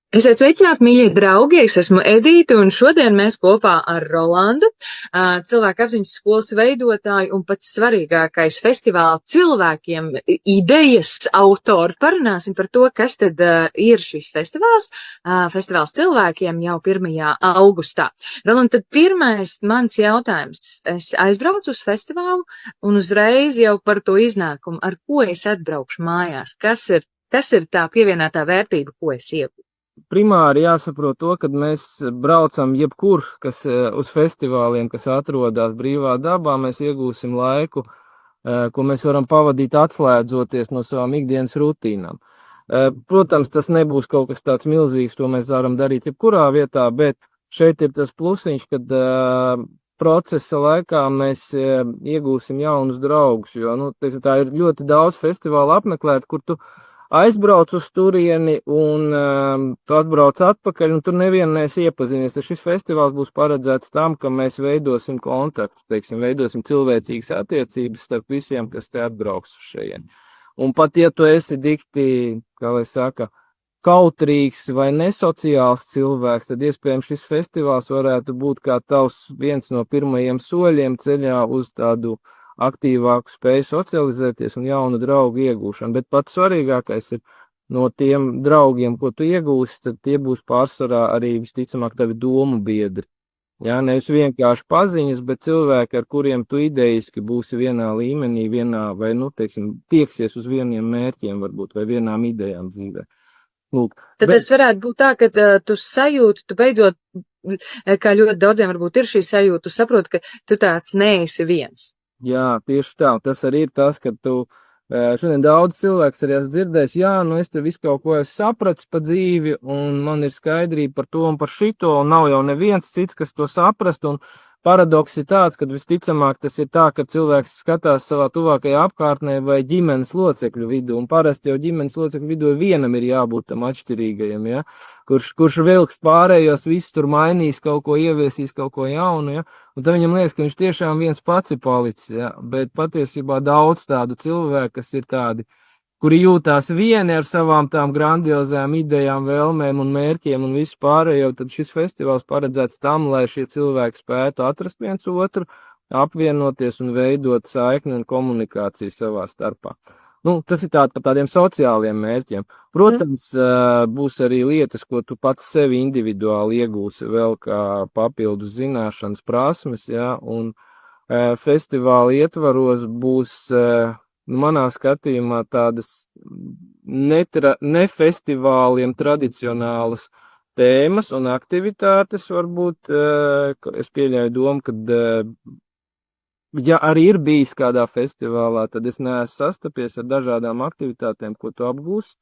Esiet sveicināti, mīļie draugi! Es esmu Edīte, un šodien mēs kopā ar Rolandu, cilvēku apziņas skolas veidotāju un pats svarīgākais festivāla cilvēkiem idejas autoru, parunāsim par to, kas tad ir šis festivāls. Festivāls cilvēkiem jau 1. augustā. Roland, tad pirmais mans jautājums. Es aizbraucu uz festivālu un uzreiz jau par to iznākumu, ar ko es atbraukšu mājās. Kas ir tā pievienotā vērtība, ko es iegūstu? Primāri jāsaprot to, kad mēs braucam jebkur, kas uz festivāliem, kas atrodas brīvā dabā, mēs iegūsim laiku, ko mēs varam pavadīt atslēdzoties no savām ikdienas rutīnām. Protams, tas nebūs kaut kas tāds milzīgs, to mēs varam darīt jebkurā vietā, bet šeit ir tas plusiņš, kad procesa laikā mēs iegūsim jaunus draugus, jo tā ir ļoti daudz festivālu apmeklēt, kur tu aizbrauc uz turieni un tu atbrauc atpakaļ, un tur nevienu neesi iepazinies. Tad šis festivāls būs paredzēts tam, ka mēs veidosim kontaktu, veidosim cilvēcīgas attiecības starp visiem, kas te atbrauks uz šejieni. Un pat ja tu esi dikti, kā lai saka, kautrīgs vai nesociāls cilvēks, tad iespējams šis festivāls varētu būt kā tavs viens no pirmajiem soļiem ceļā uz tādu aktīvāku spēju socializēties un jaunu draugu iegūšanu, bet pats svarīgākais ir no tiem draugiem, ko tu iegūsi, tad tie būs pārsvarā arī visticamāk tavi domu biedri. Jā, nevis vienkārši paziņas, bet cilvēki, ar kuriem tu idejiski būsi vienā līmenī, vai, tieksies uz vieniem mērķiem varbūt, vai vienām idejām dzīvē. Lūk. Tad tas varētu būt tā, ka tu sajūti, tu beidzot, kā ļoti daudziem varbūt ir šī sajūta, tu saproti, ka tu tāds neesi viens. Jā, tieši tā. Tas arī ir tas, ka tu šodien daudz cilvēks arī esmu dzirdējis, es te visu kaut ko esmu sapratis pa dzīvi, un man ir skaidrība par to un par šito, un nav jau neviens cits, kas to saprast, un paradoks ir tāds, ka visticamāk tas ir tā, ka cilvēks skatās savā tuvākajā apkārtnē vai ģimenes locekļu vidū, un parasti jau ģimenes locekļu vidū vienam ir jābūt tam atšķirīgajam, ja? Kurš vilks pārējos, viss tur mainīs, kaut ko ieviesīs, kaut ko jaunu, ja? Un tad viņam liekas, ka viņš tiešām viens pats ir palicis, ja? Bet patiesībā daudz tādu cilvēku, kas ir tādi, kuri jūtās vieni ar savām tām grandiozām idejām, vēlmēm un mērķiem un visu pārējo, tad šis festivāls paredzēts tam, lai šie cilvēki spētu atrast viens otru, apvienoties un veidot saikni un komunikāciju savā starpā. Tas ir par tādiem sociāliem mērķiem. Protams, būs arī lietas, ko tu pats sevi individuāli iegūsi vēl kā papildus zināšanas prasmes, ja, un festivāla ietvaros būs manā skatījumā tādas nefestivāliem tradicionālas tēmas un aktivitātes, varbūt, es pieļauju domu, kad, ja arī ir bijis kādā festivālā, tad es neesmu sastapies ar dažādām aktivitātēm, ko tu apgūsi.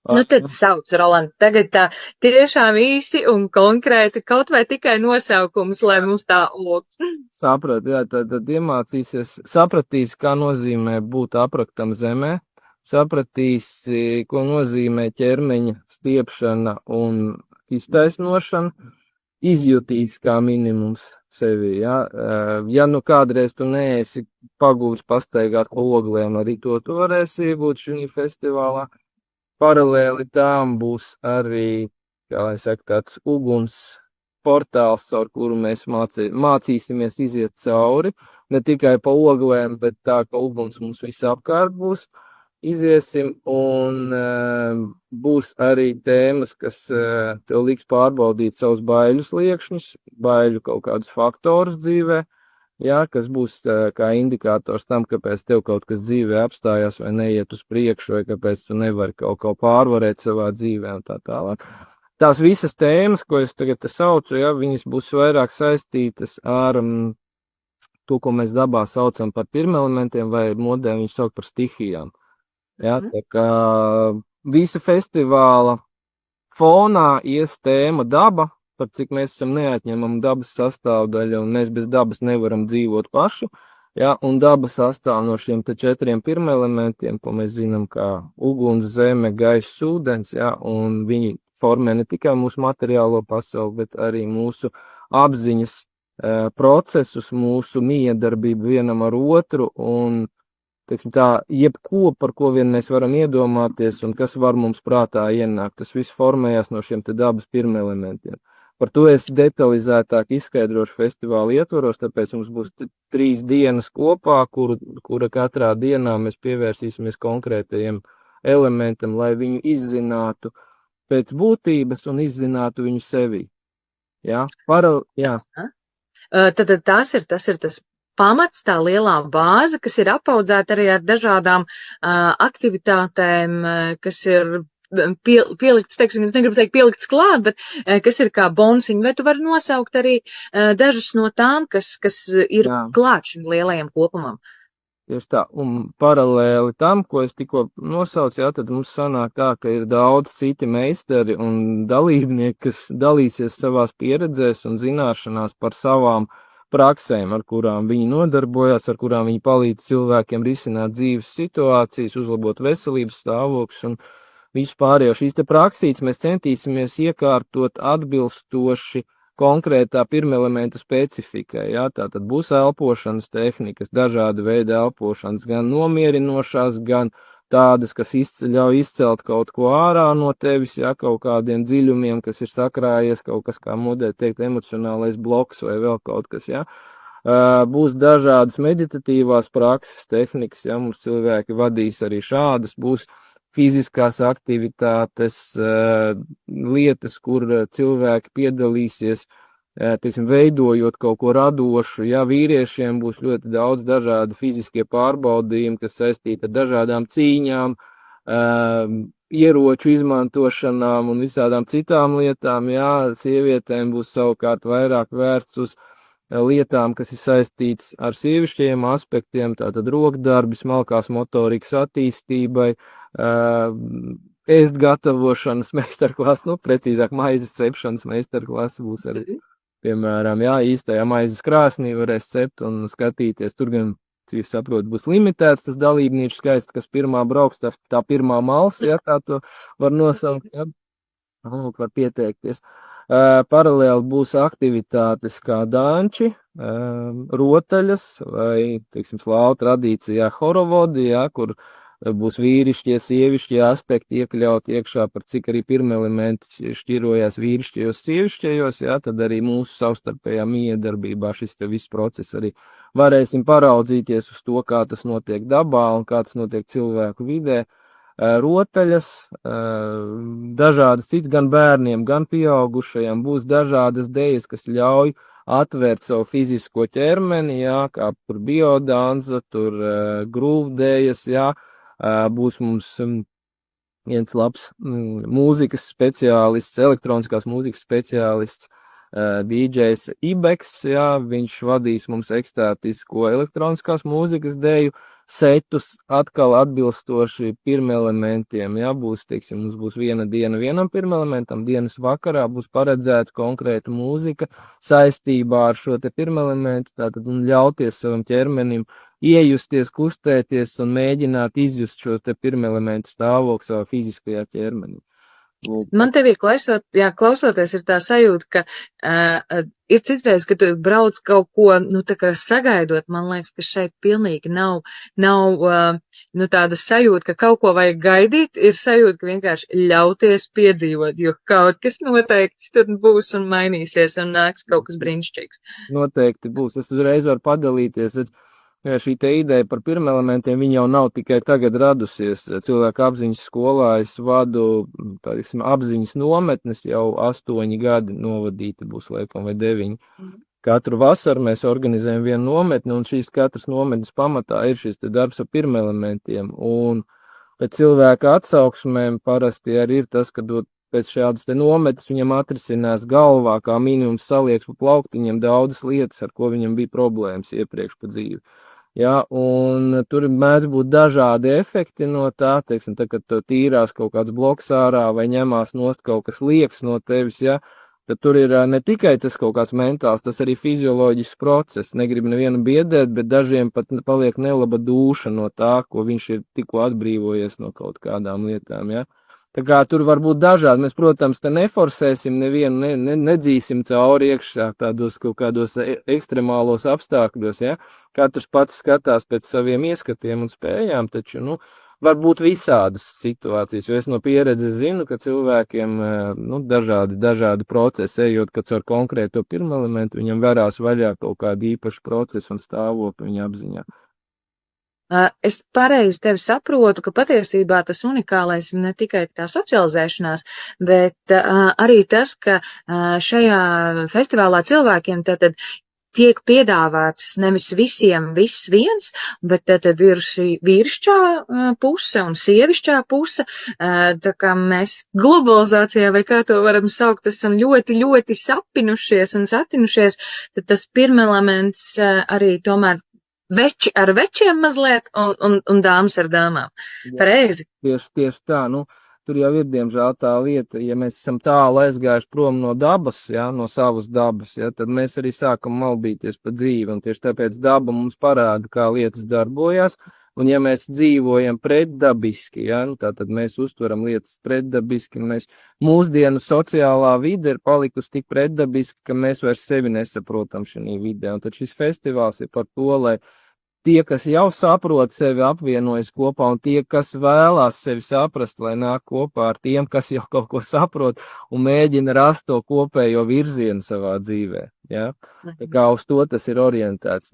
Tad sauc, Roland, tagad tā tiešām īsi un konkrēti, kaut vai tikai nosaukums, lai mums tā lūk. Saprat, jā, tad iemācīsies, sapratīs, kā nozīmē būt apraktam zemē, sapratīs, ko nozīmē ķermeņa stiepšana un iztaisnošana, izjutīs kā minimums sevi, jā. Ja kādreiz tu neesi pagūs pastaigāt ogliem, arī to tu varēsi iegūt šī festivālā. Paralēli tām būs arī, kā lai saka, tāds uguns portāls, caur kuru mēs mācīsimies iziet cauri, ne tikai pa oglēm, bet tā, ka uguns mums visapkārt būs, iziesim, un būs arī tēmas, kas tev liks pārbaudīt savus baiļu sliekšņus, baiļu kaut kādus faktorus dzīvē, jā, kas būs kā indikators tam, kāpēc tev kaut kas dzīvē apstājās vai neiet uz priekšu, vai kāpēc tu nevari kaut ko pārvarēt savā dzīvē un tā tālāk. Tās visas tēmas, ko es tagad saucu, jā, viņas būs vairāk saistītas ar to, ko mēs dabā saucam par pirmelementiem, vai modē viņus sauc par stihijām. Jā, tā kā visa festivāla fonā ies tēma daba, par cik mēs esam neatņemama dabas sastāvdaļa, un mēs bez dabas nevaram dzīvot paši, ja, un daba sastāv no šiem 4 pirmelementiem, ko mēs zinām kā uguns, zeme, gaiss, ūdens, ja, un viņi formē ne tikai mūsu materiālo pasauli, bet arī mūsu apziņas procesus, mūsu miedarbību vienam ar otru, un teiksim tā, jebko, par ko vien mēs varam iedomāties un kas var mums prātā ienākt, tas viss formējās no šiem te dabas pirmelementiem. Par to es detalizētāk izskaidrošu festivāla ietvaros, tāpēc mums būs 3 dienas kopā, kura katrā dienā mēs pievērsīsimies konkrētajiem elementam, lai viņu izzinātu pēc būtības un izzinātu viņu sevi. Jā, jā. Tad tas ir tas pamats, tā lielā bāze, kas ir apaudzēta arī ar dažādām aktivitātēm, kas ir pielikts, teiksim, es negribu teikt pielikts klāt, bet kas ir kā bonsiņi, vai tu vari nosaukt arī dažus no tām, kas ir klāt šim lielajam kopumam? Tieši tā, un paralēli tam, ko es tikko nosaucu, jā, tad mums sanāk tā, ka ir daudz citi meistari un dalībnieki, kas dalīsies savās pieredzēs un zināšanās par savām praksēm, ar kurām viņi nodarbojas, ar kurām viņi palīdz cilvēkiem risināt dzīves situācijas, uzlabot veselības stāvokļus un vispārējo. Šīs te praksītes mēs centīsimies iekārtot atbilstoši konkrētā pirmelementa specifikai, jā, tātad būs elpošanas tehnikas, dažāda veida elpošanas, gan nomierinošās, gan tādas, kas ļauj izcelt kaut ko ārā no tevis, jā, kaut kādiem dziļumiem, kas ir sakrājies, kaut kas, kā modē teikt, emocionālais bloks vai vēl kaut kas, jā. Būs dažādas meditatīvās prakses tehnikas, jā, mums cilvēki vadīs arī šādas, būs fiziskās aktivitātes, lietas, kur cilvēki piedalīsies, teiksim, veidojot kaut ko radošu. Jā, vīriešiem būs ļoti daudz dažādu fiziskie pārbaudījumi, kas saistīti ar dažādām cīņām, ieroču izmantošanām un visādām citām lietām. Jā, sievietēm būs savukārt vairāk vērsts uz lietām, kas ir saistīts ar sievišķajiem aspektiem, tātad rokdarbi, smalkās motorikas attīstībai, ēst gatavošanas meistarklasa, nu, precīzāk maizes cepšanas meistarklasa būs arī, piemēram, jā, īstajā maizes krāsnī varēs cept un skatīties, tur gan, cik saprotu, būs limitēts tas dalībnieku skaits, kas pirmā brauks, tā pirmā mals, jā, tā to var nosaukt, jā, var pieteikties. Paralēli būs aktivitātes kā danči, rotaļas vai, teiksim, slāvu tradīcijā horovodi, jā, kur būs vīrišķie, sievišķie aspekti iekļaut iekšā, par cik arī pirmelementi šķirojās vīrišķajos, sievišķajos, jā, tad arī mūsu savstarpējā miedarbībā šis te viss process arī varēsim paraudzīties uz to, kā tas notiek dabā un kā tas notiek cilvēku vidē. Rotaļas, dažādas cits, gan bērniem, gan pieaugušajiem, būs dažādas dejas, kas ļauj atvērt savu fizisko ķermeni, jā, kā tur biodanza, tur grūvdējas, jā, būs mums viens labs mūzikas speciālists, elektroniskās mūzikas speciālists, DJs Ibeks, jā, viņš vadīs mums ekstātisko elektroniskās mūzikas deju setus atkal atbilstoši pirmelementiem, jā, būs, teiksim, mums būs viena diena vienam pirmelementam, dienas vakarā būs paredzēta konkrēta mūzika saistībā ar šo te pirmelementu, tātad un ļauties savam ķermenim iejusties, kustēties un mēģināt izjust šo te pirmelementu stāvokli savā fiziskajā ķermenī. Man tev ir klausoties, ir tā sajūta, ka ir citreiz, ka tu brauc kaut ko, nu, tā kā sagaidot, man liekas, ka šeit pilnīgi nav nu, tāda sajūta, ka kaut ko vajag gaidīt, ir sajūta, ka vienkārši ļauties piedzīvot, jo kaut kas noteikti tur būs un mainīsies un nāks kaut kas brīnišķīgs. Noteikti būs, es uzreiz varu padalīties, šī te ideja par pirmelementiem, viņa jau nav tikai tagad radusies. Cilvēku apziņas skolā es vadu, tādīsim, apziņas nometnes jau 8 gadi novadīti būs, laikam, vai 9. Katru vasaru mēs organizējam vienu nometni, un šīs katras nometnes pamatā ir šis te darbs ar pirmelementiem. Un pēc cilvēka atsauksmēm parasti arī ir tas, ka pēc šādas te nometnes viņam atrisinās galvā, kā minimums salieks pa plauktiņiem daudzas lietas, ar ko viņam bija problēmas iepriekš pa dzīvi. Jā, un tur mēdz būt dažādi efekti no tā, teiksim, tā, kad tīrās kaut kāds bloks ārā vai ņemās nost kaut kas liekas no tevis, jā, tad tur ir ne tikai tas kaut kāds mentāls, tas arī fizioloģisks process. Negribu nevienu biedēt, bet dažiem pat paliek nelaba dūša no tā, ko viņš ir tikko atbrīvojies no kaut kādām lietām, jā. Tā kā tur var būt dažādi. Mēs, protams, te neforsēsim nevienu, nedzīsim cauri iekšā tādos kaut kādos ekstremālos apstākļos, ja. Katrs pats skatās pēc saviem ieskatiem un spējām, taču, var būt visādas situācijas, jo es no pieredzes zinu, ka cilvēkiem, dažādi procesi, ejot, kad caur konkrēto pirmo elementu, viņam verās vaļā kaut kādu īpašu procesu un stāvokli viņa apziņā. Es pareizi tevi saprotu, ka patiesībā tas unikālais ir ne tikai tā socializēšanās, bet arī tas, ka šajā festivālā cilvēkiem tātad tiek piedāvāts nevis visiem viss viens, bet tad ir šī vīrišķā puse un sievišķā puse, tā kā mēs globalizācijā, vai kā to varam saukt, esam ļoti, ļoti sapinušies un satinušies, tad tas pirmelements arī tomēr veči ar večiem mazliet un dāmas ar dāmām. Pareizi? Tieši tā, tur jau ir, diemžēl, tā lieta, ja mēs esam tālu aizgājuši prom no dabas, no savas dabas, tad mēs arī sākam maldīties pa dzīvi, un tieši tāpēc daba mums parāda, kā lietas darbojās, un ja mēs dzīvojam pretdabiski, tātad mēs uztveram lietas pretdabiski, mūsdienu sociālā vide ir palikusi tik pretdabiski, ka mēs vairs sevi nesaprotam šī vidē, un tad šis festivāls ir par to, lai tie, kas jau saprot sevi, apvienojas kopā, un tie, kas vēlās sevi saprast, lai nāk kopā ar tiem, kas jau kaut ko saprot un mēģina rast to kopējo virzienu savā dzīvē. Ja? Tā kā uz to tas ir orientēts.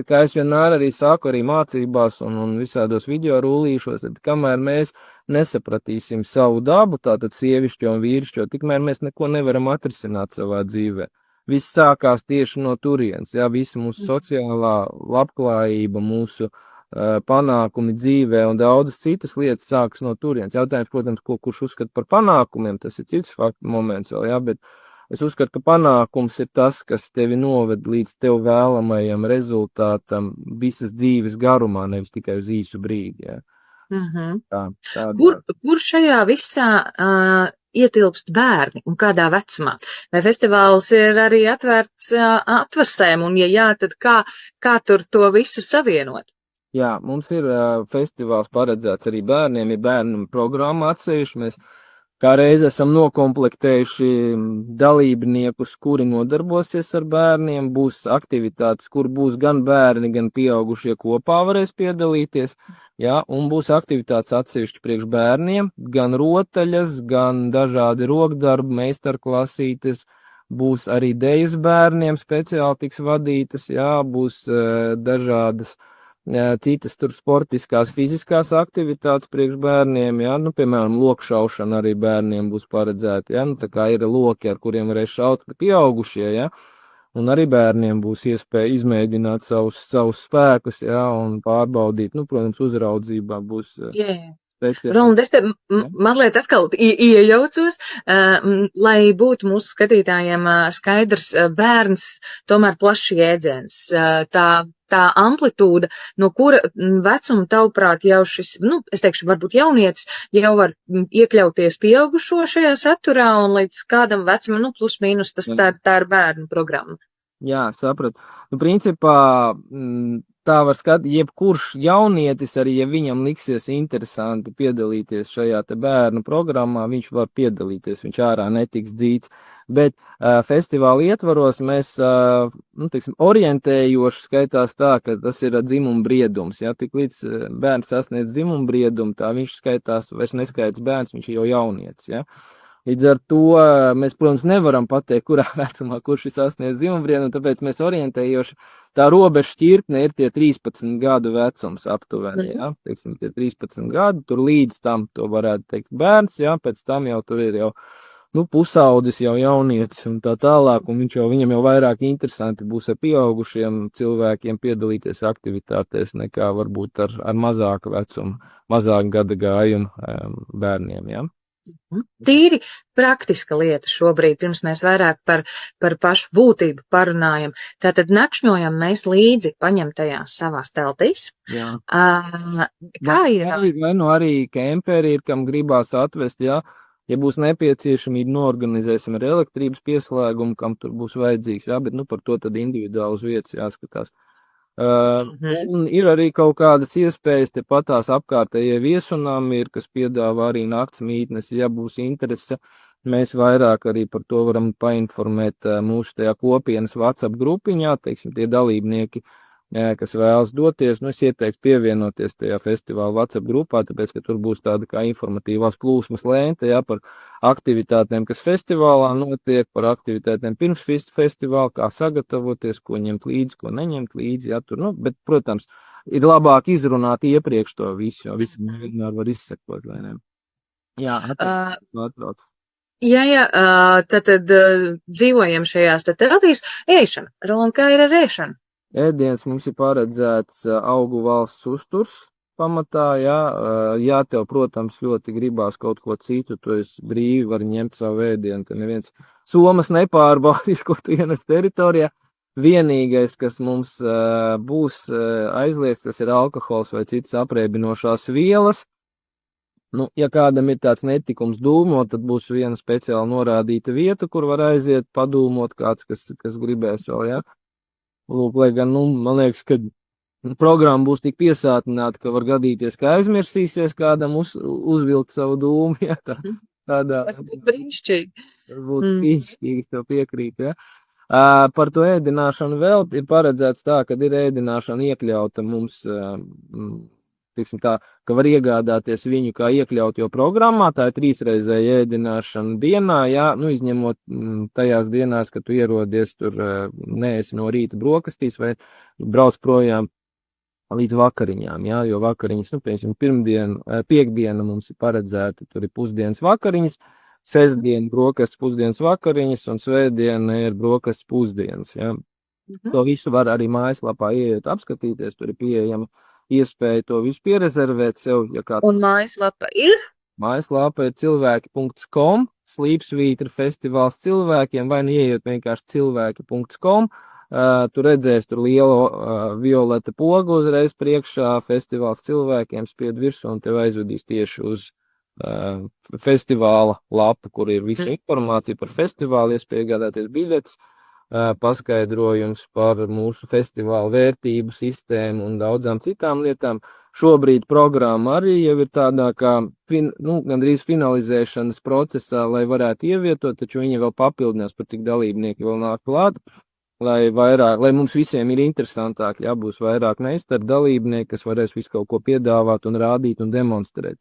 Kā es vienmēr arī saku, arī mācībās un visādos video rullīšos, tad kamēr mēs nesapratīsim savu dabu, tātad sievišķo un vīrišķo, tikmēr mēs neko nevaram atrisināt savā dzīvē. Viss sākās tieši no turienes, visa mūsu sociālā labklājība, mūsu panākumi dzīvē un daudzas citas lietas sākas no turienes. Jautājums, protams, kurš uzskata par panākumiem, tas ir cits moments vēl, bet es uzskatu, ka panākums ir tas, kas tevi noved līdz tev vēlamajam rezultātam visas dzīves garumā, nevis tikai uz īsu brīdi. Kur šajā visā ietilpst bērni un kādā vecumā? Vai festivāls ir arī atvērts atvasēm, un ja jā, tad kā tur to visu savienot? Jā, mums ir festivāls paredzēts arī bērniem, ir bērnu programma atsevišķi, mēs kā reiz esam nokomplektējuši dalībniekus, kuri nodarbosies ar bērniem, būs aktivitātes, kur būs gan bērni, gan pieaugušie kopā varēs piedalīties, un būs aktivitātes atsevišķi priekš bērniem, gan rotaļas, gan dažādi rokdarbi, meistarklasītes, būs arī dejas bērniem speciāli tiks vadītas, būs dažādas citas tur sportiskās, fiziskās aktivitātes priekš bērniem, piemēram, lokšaušana arī bērniem būs paredzēta, tā kā ir loki, ar kuriem varēs šaut pieaugušie, un arī bērniem būs iespēja izmēģināt savus spēkus, un pārbaudīt, protams, uzraudzībā būs. Roland, es te mazliet atkal iejaucos, lai būtu mūsu skatītājiem skaidrs, bērns tomēr plašs jēdziens, tā amplitūda, no kura vecuma tavuprāt jau šis, es teikšu, varbūt jaunietis jau var iekļauties pieaugušo šajā saturā un līdz kādam vecumam, plus mīnus, tā ir bērnu programma. Jā, sapratu. Principā tā var skatīt, jebkurš jaunietis, arī ja viņam liksies interesanti piedalīties šajā te bērnu programmā, viņš var piedalīties, viņš ārā netiks dzīts, bet festivāla ietvaros mēs, orientējoši skaitās tā, ka tas ir dzimuma briedums, tik līdz bērns sasniedz dzimuma briedumu, tā viņš skaitās, vairs neskaits bērns, viņš ir jau jaunietis, Līdz ar to mēs, protams, nevaram pateikt, kurā vecumā, kurš ir sasniedz dzimumbriedumu, tāpēc mēs orientējoši, tā robeža šķirtne ir tie 13 gadu vecums aptuveni, teiksim, tie 13 gadu, tur līdz tam to varētu teikt bērns, pēc tam jau tur ir jau, pusaudzis jau jaunietis un tā tālāk, un viņam jau vairāk interesanti būs ar pieaugušiem cilvēkiem piedalīties aktivitātēs nekā varbūt ar mazāku vecumu, mazāku gada gājumu bērniem, Tīri praktiska lieta šobrīd, pirms mēs vairāk par pašu būtību parunājam. Tātad nakšņojam mēs līdzi paņemtajās savās teltīs. Kā ir? Vai arī kemperi ir, kam gribās atvest, ja būs nepieciešamība, noorganizēsim ar elektrības pieslēgumu, kam tur būs vajadzīgs, bet par to tad individuāli uz vietas jāskatās. Un ir arī kaut kādas iespējas, te patās apkārtējie viesunām ir, kas piedāvā arī nakts mītnes, ja būs interese. Mēs vairāk arī par to varam painformēt mūsu tajā kopienas WhatsApp grupiņā, teiksim, tie dalībnieki, kas vēlas doties. Nu, es ieteiktu pievienoties tajā festivāla WhatsApp grupā, tāpēc, ka tur būs tāda kā informatīvās plūsmas lente, jā, par aktivitātēm, kas festivālā notiek, par aktivitātēm pirms festivāla, kā sagatavoties, ko ņemt līdzi, ko neņemt līdzi, jā, tur, nu, bet, protams, ir labāk izrunāt iepriekš to visu, jo visi vienmēr var izsekot, vai ne? Jā, atbrauc. Jā, tad dzīvojam šajās te teltīs. Ēšana. Roland, kā ir ar ēšanu? Ēdienas mums ir paredzēts augu valsts uzturs pamatā, jā. Jā, tev, protams, ļoti gribās kaut ko citu, tu esi brīvi, var ņemt savu ēdienu, te neviens somas nepārbaudīs, ko tu ienes teritorijā. Vienīgais, kas mums būs aizliegts, tas ir alkohols vai citas apreibinošās vielas. Nu, ja kādam ir tāds netikums dūmot, tad būs viena speciāli norādīta vieta, kur var aiziet padūmot kāds, kas gribēs vēl, jā. Lūk, lai gan, nu, man liekas, ka programma būs tik piesātināta, ka var gadīties, ka aizmirsīsies kādam uzvilkt savu dūmu, jā, tādā. Brīnišķīgi. Varbūt brīnišķīgi, es tev piekrītu, jā. Par to ēdināšanu vēl ir paredzēts tā, ka ir ēdināšana iekļauta mums, tiksim tā, ka var iegādāties viņu kā iekļaut jau programmā, tā ir 3-reizēja ēdināšana dienā, jā, nu, izņemot tajās dienās, kad tu ierodies tur, neesi no rīta brokastīs vai brauc projām līdz vakariņām, jā, jo vakariņas, nu, piemēram, piektdiena mums ir paredzēta, tur ir pusdienas vakariņas, sestdiena brokastis pusdienas vakariņas un svētdiena ir brokastis pusdienas, jā. To visu var arī mājaslapā ieiet apskatīties, tur ir pieejama iespēja to visu pierezervēt sev, ja kāds. Un mājaslapa ir? Mājaslapa ir cilvēki.com, slīpsvītra festivāls cilvēkiem, vai nu ieiet vienkārši cilvēki.com, tu redzēs tur lielu violeta pogu uzreiz priekšā, festivāls cilvēkiem spied virsū un tev aizvedīs tieši uz festivāla lapu, kur ir visa informācija par festivālu, iespēja iegādāties biļetes, paskaidrojums par mūsu festivāla vērtību sistēmu un daudzām citām lietām. Šobrīd programma arī jau ir tādā kā, gandrīz finalizēšanas procesā, lai varētu ievietot, taču viņi vēl papildinās, par cik dalībnieki vēl nāk klāt, lai mums visiem ir interesantāk, jā, būs vairāk meistaru dalībnieki, kas varēs visu kaut ko piedāvāt un rādīt un demonstrēt.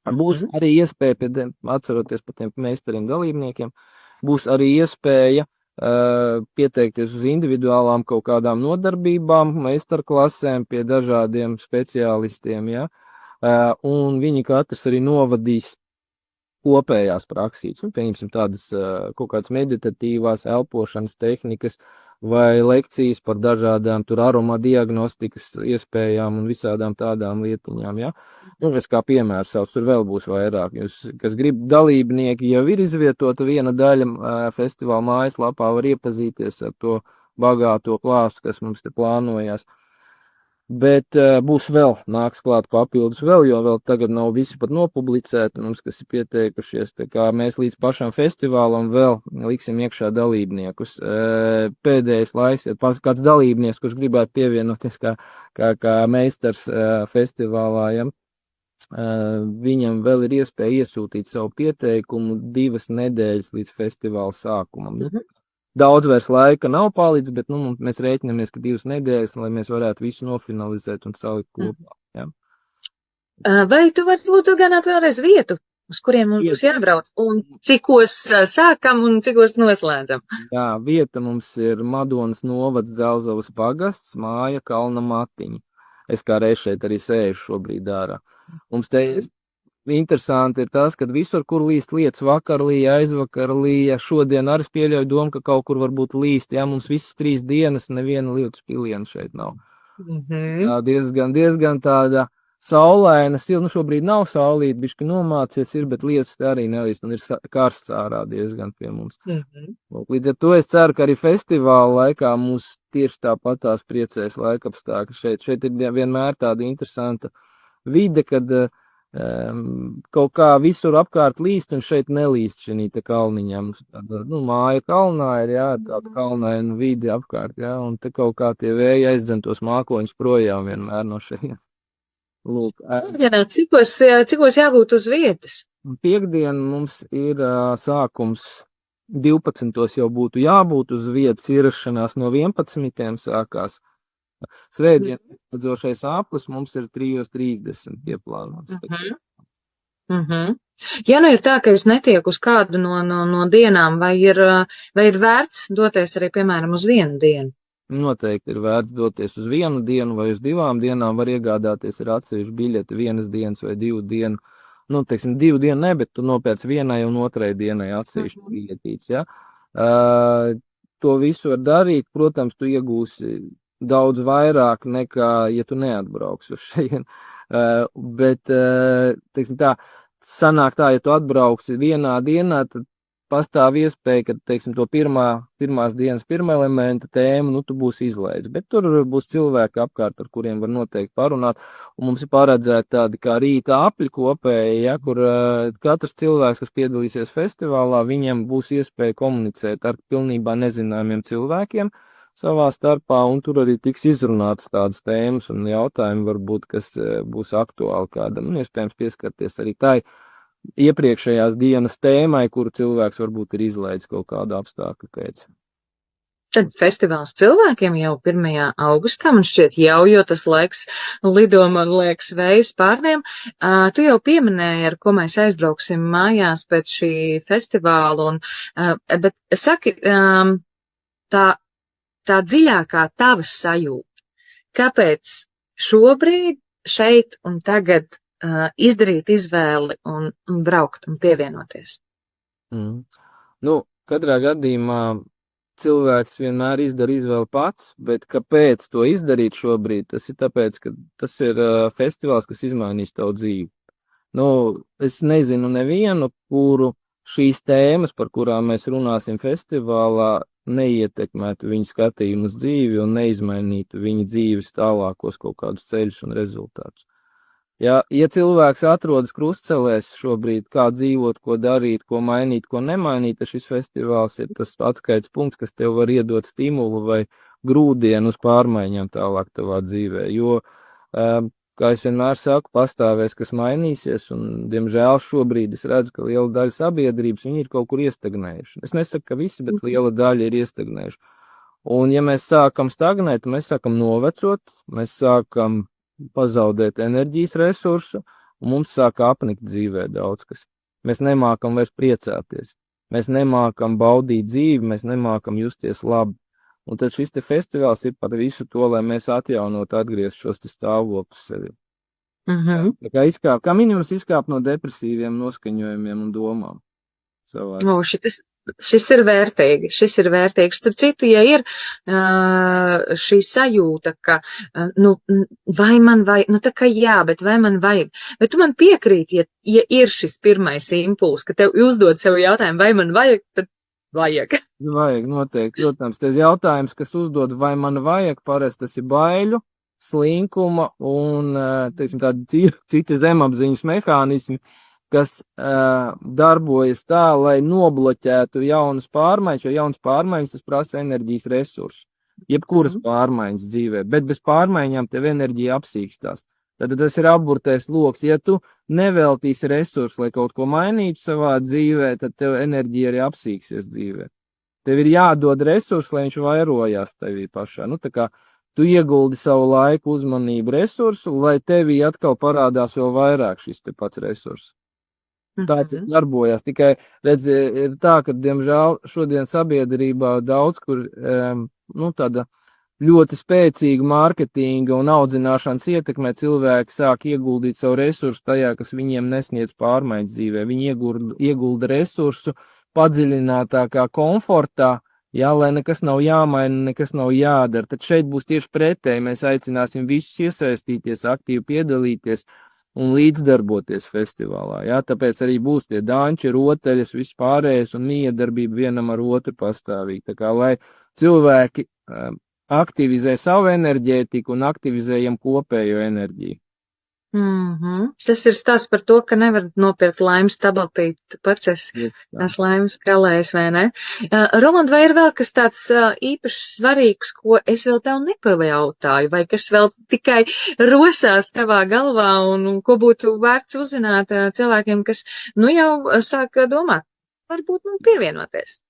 Būs arī iespēja, atceroties par tiem meistariem dalībniekiem, būs arī iespēja pieteikties uz individuālām kaut kādām nodarbībām, meistarklasēm pie dažādiem speciālistiem, ja? Un viņi katrs arī novadīs kopējās praksītes, pieņemsim tādas kaut kādas meditatīvās elpošanas tehnikas vai lekcijas par dažādām tur aromadiagnostikas iespējām un visādām tādām lietiņām, ja? Es kā piemēru savs, tur vēl būs vairāk. Jūs, kas grib dalībnieki, jau ir izvietota viena daļa festivāla mājaslapā, var iepazīties ar to bagāto klāstu, kas mums te plānojās. Bet būs vēl, nāks klāt papildus vēl, jo vēl tagad nav visi pat nopublicēti mums, kas ir pieteikušies, tā kā mēs līdz pašam festivālam vēl liksim iekšā dalībniekus. Pēdējais laiks, ja kāds dalībnieks, kurš gribētu pievienoties kā meistars festivālā, ja, viņam vēl ir iespēja iesūtīt savu pieteikumu 2 nedēļas līdz festivāla sākumam. Daudz vairs laika nav palicis, bet mēs rēķinamies, ka 2 nedēļas, lai mēs varētu visu nofinalizēt un salikt kopā. Ja. Vai tu vari lūdzu atgādināt vēlreiz vietu, uz kuriem mums būs jābrauc, un cikos sākam un cikos noslēdzam? Jā, vieta mums ir Madonas novads Dzelzavas pagasts, māja Kalna Matiņa. Es kā reiz šeit arī sēžu šobrīd ārā. Mums te interesanti ir tas, ka visur, kur līst lietas, vakar līja, aizvakar līja, šodien arī pieļauju domu, ka kaut kur varbūt līst, jā, mums visas 3 dienas neviena lietus piliena šeit nav. Tā diezgan tāda saulaina, šobrīd nav saulīt, bišķi nomācies ir, bet lietus te arī nelīst, un ir karsts ārā diezgan pie mums. Līdz ar to es ceru, ka arī festivāla laikā mūs tieši tāpatās priecēs laikapstākļi šeit. Šeit ir vienmēr tāda interesanta vide, kad kaut kā visur apkārt līst un šeit nelīst šī te kalniņā. Mums tāda, māja kalnā ir, jā, tāda kalnaina vidi apkārt, jā, un te kaut kā tie vēji aizdzen tos mākoņus projām vienmēr no šeit. Lūk. Cikos jābūt uz vietas? Piektdien mums ir sākums 12. jau būtu jābūt uz vietas, ierašanās no 11. sākās. Svētdien atdzošais aplis mums ir 3:30 ieplānots. Ja nu ir tā, ka es netieku uz kādu no dienām, vai ir vērts doties arī, piemēram, uz vienu dienu? Noteikti ir vērts doties uz vienu dienu vai uz 2 dienām, var iegādāties ar atsevišķu biļeti 1 dienas vai 2 dienu. 2 dienu ne, bet tu nopēc vienai un 2 dienai atsevišķu biļetītes, ja. To visu var darīt, protams, tu iegūsi daudz vairāk nekā, ja tu neatbrauks uz šeit. Bet, tā, sanāk tā, ja tu atbrauksi vienā dienā, tad pastāv iespēja, ka, to pirmās dienas pirmā elementa tēmu, tu būsi izlaidis. Bet tur būs cilvēki apkārt, ar kuriem var noteikti parunāt. Un mums ir paredzēti tādi kā rīta apļi kopēji, ja, kur katrs cilvēks, kas piedalīsies festivālā, viņiem būs iespēja komunicēt ar pilnībā nezināmiem cilvēkiem savā starpā, un tur arī tiks izrunāts tādas tēmas un jautājumi varbūt, kas būs aktuāli kādam, un iespējams pieskarties arī tai iepriekšējās dienas tēmai, kuru cilvēks varbūt ir izlaidis kaut kādu apstākļu pēc. Tad festivāls cilvēkiem jau 1. augustā, man šķiet jo tas laiks lido, man liekas, vējas pārniem. Tu jau pieminēji, ar ko mēs aizbrauksim mājās pēc šī festivāla, bet saki, tā dziļākā tavas sajūta, kāpēc šobrīd, šeit un tagad izdarīt izvēli un braukt un pievienoties? Katrā gadījumā cilvēks vienmēr izdara izvēli pats, bet kāpēc to izdarīt šobrīd? Tas ir tāpēc, ka tas ir festivāls, kas izmainīs tavu dzīvi. Es nezinu nevienu, kuru šīs tēmas, par kurām mēs runāsim festivālā, neietekmētu viņu skatījumu uz dzīvi un neizmainītu viņa dzīves tālākos kaut kādus ceļus un rezultātus. Ja cilvēks atrodas krustcelēs šobrīd, kā dzīvot, ko darīt, ko mainīt, ko nemainīt, tad šis festivāls ir tas atskaites punkts, kas tev var iedot stimulu vai grūdienu uz pārmaiņām tālāk tavā dzīvē. Jo, kā es vienmēr saku, pastāvēs, kas mainīsies, un, diemžēl, šobrīd es redzu, ka liela daļa sabiedrības, viņi ir kaut kur iestagnējuši. Es nesaku, ka visi, bet liela daļa ir iestagnējuši. Un, ja mēs sākam stagnēt, mēs sākam novecot, mēs sākam pazaudēt enerģijas resursu, un mums sāk apnikt dzīvē daudz kas. Mēs nemākam vairs priecāties, mēs nemākam baudīt dzīvi, mēs nemākam justies labi. Un tad šis te festivāls ir par visu to, lai mēs atjaunot, atgriezt šos te stāvokļus sevi. Kā minimums izkāpt no depresīviem noskaņojumiem un domām. Šis ir vērtīgi, Starp citu, ja ir šī sajūta, ka, vai man vajag, tā kā jā, bet vai man vajag, bet tu man piekrīti, ja ir šis pirmais impuls, ka tev uzdod sev jautājumu, vai man vajag, tad vajag. Vajag, noteikti, protams, tas jautājums, kas uzdod, vai man vajag, parasti tas ir baiļu, slinkuma un, tādi citi zemapziņas mehānismi, kas darbojas tā, lai nobloķētu jaunas pārmaiņas, jo jaunas pārmaiņas tas prasa enerģijas resursu. Jebkuras pārmaiņas dzīvē, bet bez pārmaiņām tev enerģija apsīkstās. Tad tas ir apburtais loks. Ja tu neveltīsi resursu, lai kaut ko mainītu savā dzīvē, tad tev enerģija arī apsīksies dzīvē. Tev ir jādod resursu, lai viņš vairojās tevī pašā. Tā kā tu ieguldi savu laiku, uzmanību, resursu, lai tevī atkal parādās vēl vairāk šis te pats resurss. Tā tas darbojās, tikai, redz, ir tā, ka, diemžēl, šodien sabiedrībā daudz, kur, tāda ļoti spēcīga mārketinga un audzināšanas ietekmē cilvēki sāk ieguldīt savu resursu tajā, kas viņiem nesniedz pārmaiņas dzīvē. Viņi iegulda resursu padziļinātākā komfortā, lai nekas nav jāmaina, nekas nav jādara. Tad šeit būs tieši pretēji, mēs aicināsim visus iesaistīties, aktīvi piedalīties un līdzdarboties festivālā, tāpēc arī būs tie danči, rotaļas, viss pārējais un miedarbība vienam ar otru pastāvīgi, tā kā, lai cilvēki aktivizē savu enerģētiku un aktivizējam kopējo enerģiju. Tas ir stāsts par to, ka nevar nopirkt laimes tabletīti, tu pats esi tās laimes kalējs, vai ne? Roland, vai ir vēl kas tāds īpaši svarīgs, ko es vēl tev nepajautāju, vai kas vēl tikai rosās tavā galvā un ko būtu vērts uzzināt cilvēkiem, kas, jau sāk domāt, varbūt pievienoties?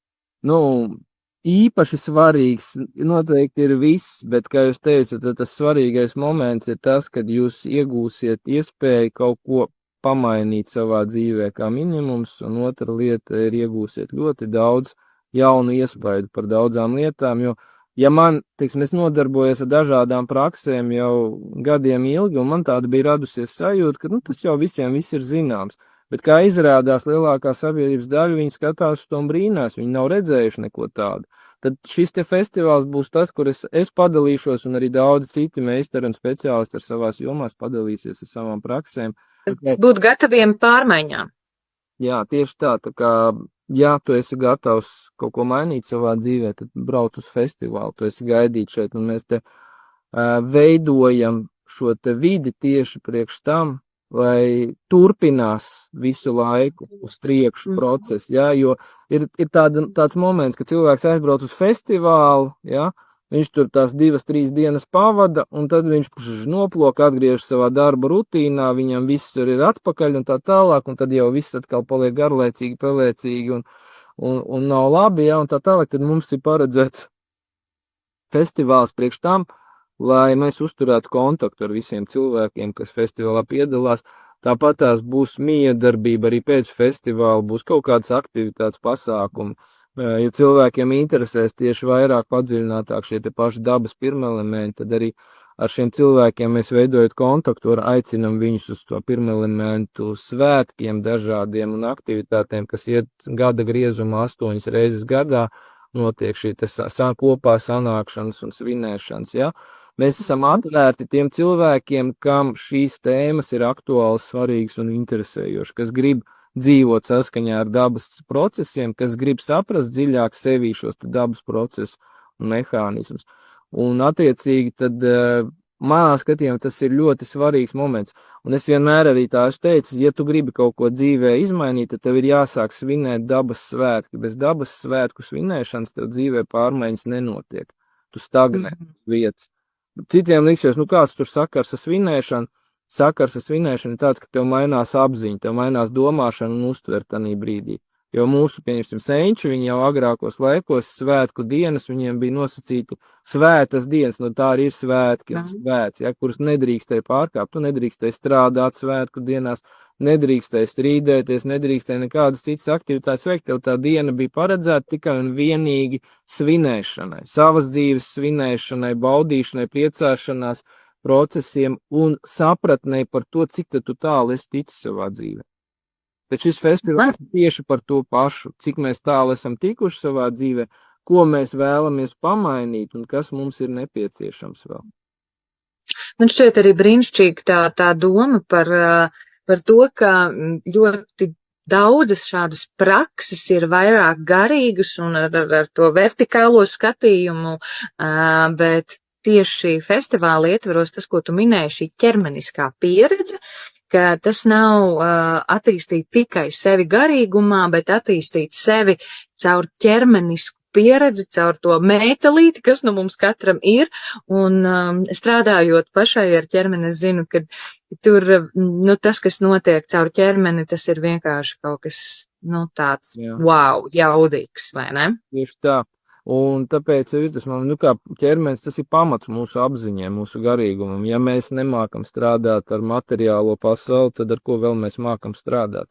Īpaši svarīgs noteikti ir viss, bet, kā jūs teicat, tas svarīgais moments ir tas, kad jūs iegūsiet iespēju kaut ko pamainīt savā dzīvē kā minimums, un otra lieta ir iegūsiet ļoti daudz jaunu iespaidu par daudzām lietām, jo, ja man, es nodarbojos ar dažādām praksēm jau gadiem ilgi, un man tāda bija radusies sajūta, ka, tas jau visiem viss ir zināms. Bet, kā izrādās, lielākā sabiedrības daļa viņi skatās uz to un brīnās, viņi nav redzējuši neko tādu. Tad šis te festivāls būs tas, kur es padalīšos, un arī daudzi citi meistari un speciālisti ar savās jomās padalīsies ar savām praksēm. Būt gataviem pārmaiņām. Jā, tieši tā kā, ja tu esi gatavs kaut ko mainīt savā dzīvē, tad brauc uz festivālu, tu esi gaidīt šeit, un mēs te veidojam šo te vidi tieši priekš tam, lai turpinās visu laiku uz priekšu procesu, jo ir tāds moments, ka cilvēks aizbrauc uz festivālu, viņš tur tās 2-3 dienas pavada, un tad viņš noplok, atgriežas savā darba rutīnā, viņam viss tur ir atpakaļ un tā tālāk, un tad jau viss atkal paliek garlaicīgi, pelēcīgi un nav labi, un tā tālāk, tad mums ir paredzēts festivāls priekš tam, lai mēs uzturētu kontaktu ar visiem cilvēkiem, kas festivālā piedalās. Tāpat tās būs miedarbība arī pēc festivāla, būs kaut kādas aktivitātes pasākumi. Ja cilvēkiem interesēs tieši vairāk padziļinātāk šie te paši dabas pirmelementi, tad arī ar šiem cilvēkiem mēs veidojot kontaktu, aicinam viņus uz to pirmelementu svētkiem dažādiem un aktivitātēm, kas iet gada griezumā 8 reizes gadā, notiek šī kopā sanākšanas un svinēšanas, Mēs esam atvērti tiem cilvēkiem, kam šīs tēmas ir aktuāls, svarīgas un interesējošas, kas grib dzīvot saskaņā ar dabas procesiem, kas grib saprast dziļāk sevī šos dabas procesus un mehānismus. Un attiecīgi tad manā skatījumā tas ir ļoti svarīgs moments. Un es vienmēr arī tā esmu teicis, ja tu gribi kaut ko dzīvē izmainīt, tad tev ir jāsāk svinēt dabas svētki. Bez dabas svētku svinēšanas tev dzīvē pārmaiņas nenotiek. Tu stagnē vietas. Citiem liksies, kāds tur sakars ar svinēšanu. Sakars ar svinēšanu ir tāds, ka tev mainās apziņa, tev mainās domāšana un uztver tanī brīdī. Jo mūsu, pieņemsim, senči, viņi jau agrākos laikos svētku dienas, viņiem bija nosacīti svētas dienas, tā arī ir svētki un svēts, kurus nedrīkstēja pārkāpt, tu nedrīkstēji strādāt svētku dienās, nedrīkstēji strīdēties, nedrīkstēji nekādas citas aktivitātes veikt, tev tā diena bija paredzēta tikai un vienīgi svinēšanai, savas dzīves svinēšanai, baudīšanai, priecāšanās procesiem un sapratnei par to, cik tu tālu esi ticis savā dzīvē. Bet šis festivāls tieši par to pašu, cik mēs tālu esam tikuši savā dzīvē, ko mēs vēlamies pamainīt un kas mums ir nepieciešams vēl. Man šķiet arī brīnišķīgi tā doma par to, ka ļoti daudzas šādas prakses ir vairāk garīgas un ar to vertikālo skatījumu, bet tieši festivāla ietveros tas, ko tu minēji, šī ķermeniskā pieredze, ka tas nav attīstīt tikai sevi garīgumā, bet attīstīt sevi caur ķermenisku pieredzi, caur to mētelīti, kas mums katram ir, un strādājot pašai ar ķermeni, es zinu, ka tur, tas, kas notiek caur ķermeni, tas ir vienkārši kaut kas, tāds, wow, jaudīgs, vai ne? Tieši tā. Un tāpēc tas kā ķermenis, tas ir pamats mūsu apziņai, mūsu garīgumam. Ja mēs nemākam strādāt ar materiālo pasauli, tad ar ko vēl mēs mākam strādāt?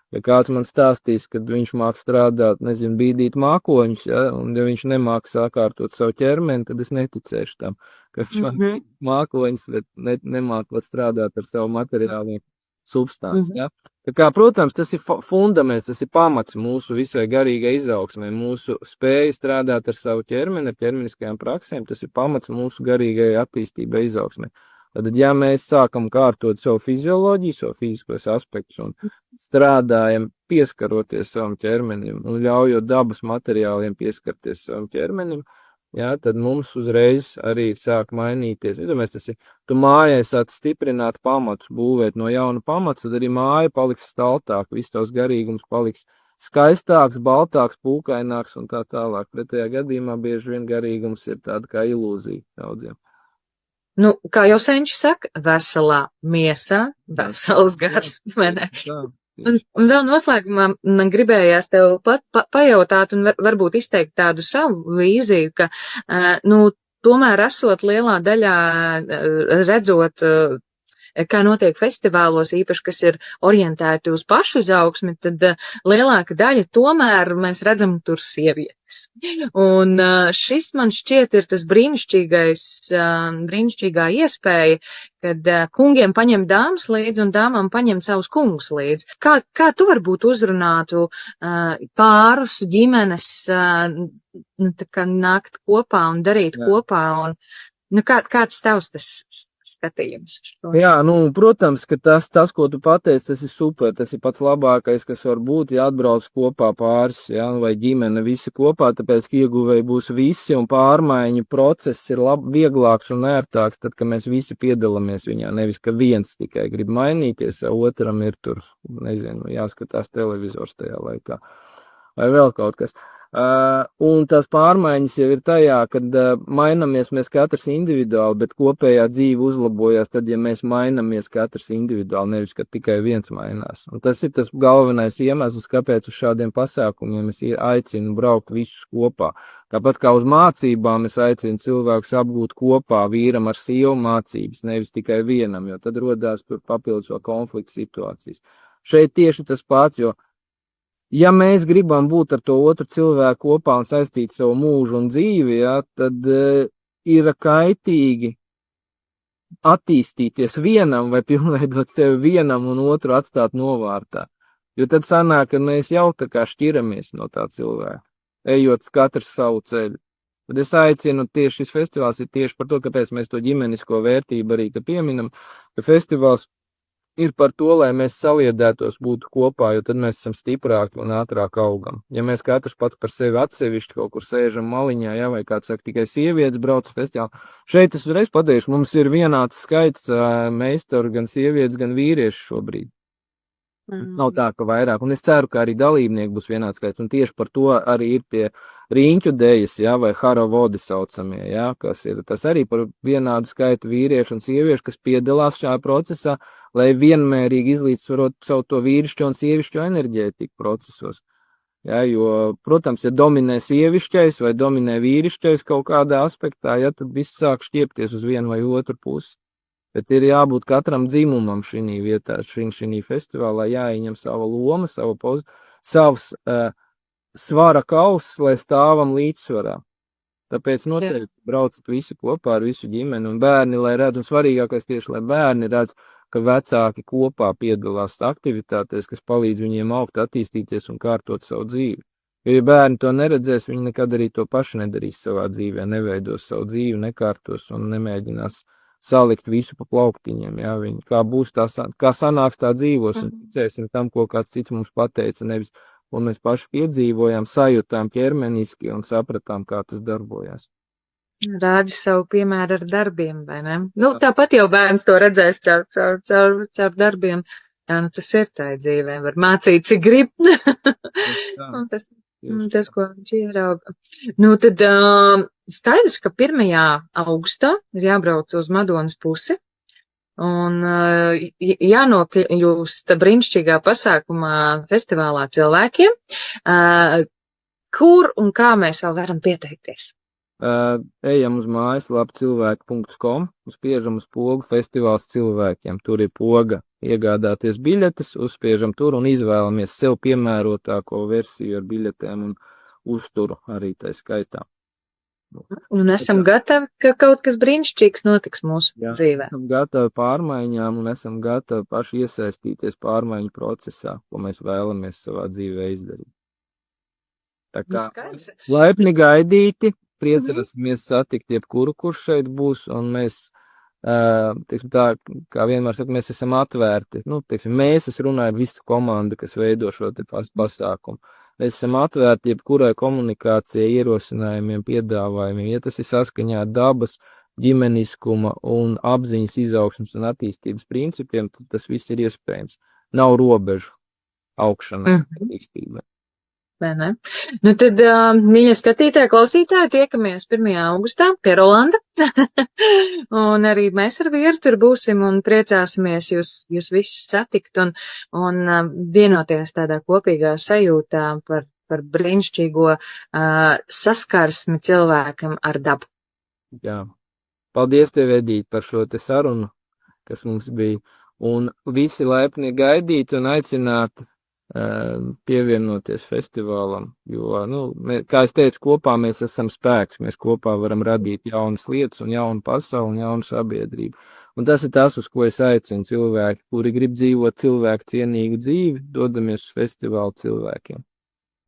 Ja kāds man stāstīs, kad viņš māk strādāt, bīdīt mākoņus, un ja viņš nemāk sakārtot savu ķermeni, tad es neticēšu tam, ka viņš māk mākoņus, bet nemāk strādāt ar savu materiālo substanci, Tā kā, protams, tas ir fundaments, tas ir pamats mūsu visai garīgai izaugsmai, mūsu spēja strādāt ar savu ķermeni, ar ķermeniskajām praksēm, tas ir pamats mūsu garīgai attīstībai, izaugsmai. Tad, ja mēs sākam kārtot savu fizioloģiju, savu fiziskos aspektus un strādājam pieskaroties savam ķermenim un ļaujot dabas materiāliem pieskarties savam ķermenim, jā, tad mums uzreiz arī sāk mainīties. Iedomājies, tas ir, tu mājai sāc stiprināt pamatus, būvēt no jauna pamats, tad arī māja paliks staltāk, viss tavs garīgums paliks skaistāks, baltāks, pūkaināks un tā tālāk. Pretējā gadījumā bieži vien garīgums ir tāda kā ilūzija daudziem. Nu, kā jau senči saka, veselā miesā, vesels gars, vai ne? Tā. Un vēl noslēgumā man gribējās tev pajautāt un varbūt izteikt tādu savu vīziju, ka, nu, tomēr esot lielā daļā, redzot, kā notiek festivālos, īpaši, kas ir orientēti uz pašu izaugsmi, tad lielāka daļa tomēr mēs redzam tur sievietes. Un šis man šķiet ir tas brīnišķīgā iespēja, kad kungiem paņem dāmas līdzi un dāmām paņem savus kungus līdzi. Kā tu varbūt uzrunātu pārus, ģimenes, nu, tā kā nākt kopā un darīt kopā, un nu, kāds tavs tas skatījums? Jā, nu, protams, ka tas, ko tu pateici, tas ir super, tas ir pats labākais, kas var būt, ja atbrauc kopā pāris, jā, vai ģimene visi kopā, tāpēc, ka ieguvēji būs visi un pārmaiņu process ir vieglāks un ērtāks, tad, ka mēs visi piedalāmies viņā, nevis, ka viens tikai grib mainīties, otram ir tur, nezinu, jāskatās televizors tajā laikā, vai vēl kaut kas. Un tās pārmaiņas jau ir tajā, kad mainamies mēs katrs individuāli, bet kopējā dzīve uzlabojās tad, ja mēs mainamies katrs individuāli, nevis, ka tikai viens mainās. Un tas ir tas galvenais iemesls, kāpēc uz šādiem pasākumiem es aicinu braukt visus kopā. Tāpat kā uz mācībām es aicinu cilvēkus apgūt kopā, vīram ar sievu mācības, nevis tikai vienam, jo tad rodās tur papildus vēl konflikts situācijas. Šeit tieši tas pats, jo ja mēs gribam būt ar to otru cilvēku kopā un saistīt savu mūžu un dzīvi, jā, tad ir kaitīgi attīstīties vienam vai pilnveidot sevi vienam un otru atstāt novārtā. Jo tad sanāk, ka mēs jau tā kā šķiramies no tā cilvēka, ejot katrs savu ceļu. Tad es aicinu, tieši šis festivāls ir tieši par to, kāpēc mēs to ģimenisko vērtību arī pieminam, ka festivāls ir par to, lai mēs saliedētos būtu kopā, jo tad mēs esam stiprāki un ātrāk augam. Ja mēs katrs pats par sevi atsevišķi kaut kur sēžam maliņā, ja, vai kāds saka, tikai sievietes brauc festivālā. Šeit es uzreiz pateikšu, mums ir vienāds skaits meistaru, gan sievietes, gan vīrieši šobrīd. Nav tā, ka vairāk, un es ceru, ka arī dalībnieki būs vienāds skaits, un tieši par to arī ir tie riņķu dejas, ja, vai haravodi saucamie, ja, kas ir tas arī par vienādu skaitu vīriešu un sieviešu, kas piedalās šajā procesā, lai vienmērīgi izlīdzsvarot savu to vīrišķo un sievišķo enerģētiku procesos. Ja, jo, protams, ja dominē sievišķais vai dominē vīrišķais kaut kādā aspektā, ja, tad viss sāk šķiepties uz vienu vai otru pusi. Bet ir jābūt katram dzimumam šī vietā, šī festivālā, jāieņem sava loma, savs svara kauss, lai stāvam līdzsvarā. Tāpēc noteikti braucat visi kopā ar visu ģimeni un bērni, lai redz, un svarīgākais tieši, lai bērni redz, ka vecāki kopā piedalās aktivitātēs, kas palīdz viņiem augt, attīstīties un kārtot savu dzīvi. Jo, ja bērni to neredzēs, viņi nekad arī to paši nedarīs savā dzīvē, neveidos savu dzīvi, nekārtos un nemēģinās salikt visu pa plauktiņiem, jā, viņi, kā būs tā, kā sanāks tā dzīvos, un ticēsim tam, ko kāds cits mums pateica, nevis, ko mēs paši piedzīvojām, sajūtām ķermeniski un sapratām, kā tas darbojās. Rādi savu piemēru ar darbiem, vai ne? Nu, tāpat jau bērns to redzēs caur darbiem. Jā, nu tas ir tā dzīvē, var mācīt, cik grib. Un tas, ko viņš ierauga. Nu, tad skaidrs, ka 1. augustā ir jābrauc uz Madonas pusi un jānokļūst brīnišķīgā pasākumā festivālā cilvēkiem. Kur un kā mēs vēl varam pieteikties? Ejam uz mājaslapu cilvēki.com, uzspiežam uz pogu festivāls cilvēkiem. Tur ir poga iegādāties biļetes, uzspiežam tur un izvēlamies sev piemērotāko versiju ar biļetēm un uzturu arī tā skaitā. Un esam gatavi, ka kaut kas brīnišķīgs notiks mūsu dzīvē. Esam gatavi pārmaiņām un esam gatavi paši iesaistīties pārmaiņu procesā, ko mēs vēlamies savā dzīvē izdarīt. Tā kā laipni gaidīti. Priecāsimies satikt jebkuru, kurš šeit būs, un mēs, teiksim tā, kā vienmēr saka, mēs esam atvērti. Nu, teiksim, mēs, es runāju, visa komanda, kas veido šo te pasākumu. mēs esam atvērti jebkurai komunikācijai, ierosinājumiem, piedāvājumiem. Ja tas ir saskaņā ar dabas, ģimeniskuma un apziņas izaugsmas un attīstības principiem, tad tas viss ir iespējams. Nav robežu augšanai, attīstībai. Ne? Nu tad, mīļie skatītāji, klausītāji, tiekamies 1. augustā pie Rolanda. Un arī mēs ar vīru tur būsim un priecāsimies jūs visus satikt un vienoties tādā kopīgā sajūtā par brīnišķīgo saskarsmi cilvēkam ar dabu. Jā. Paldies tev, Edīt, par šo te sarunu, kas mums bija. Un visi laipni gaidīt un aicināt pievienoties festivālam, jo, kā es teicu, kopā mēs esam spēks, mēs kopā varam radīt jaunas lietas un jaunu pasauli un jaunu sabiedrību. Un tas ir tas, uz ko es aicinu cilvēki, kuri grib dzīvot cilvēku cienīgu dzīvi, dodamies uz festivālu cilvēkiem.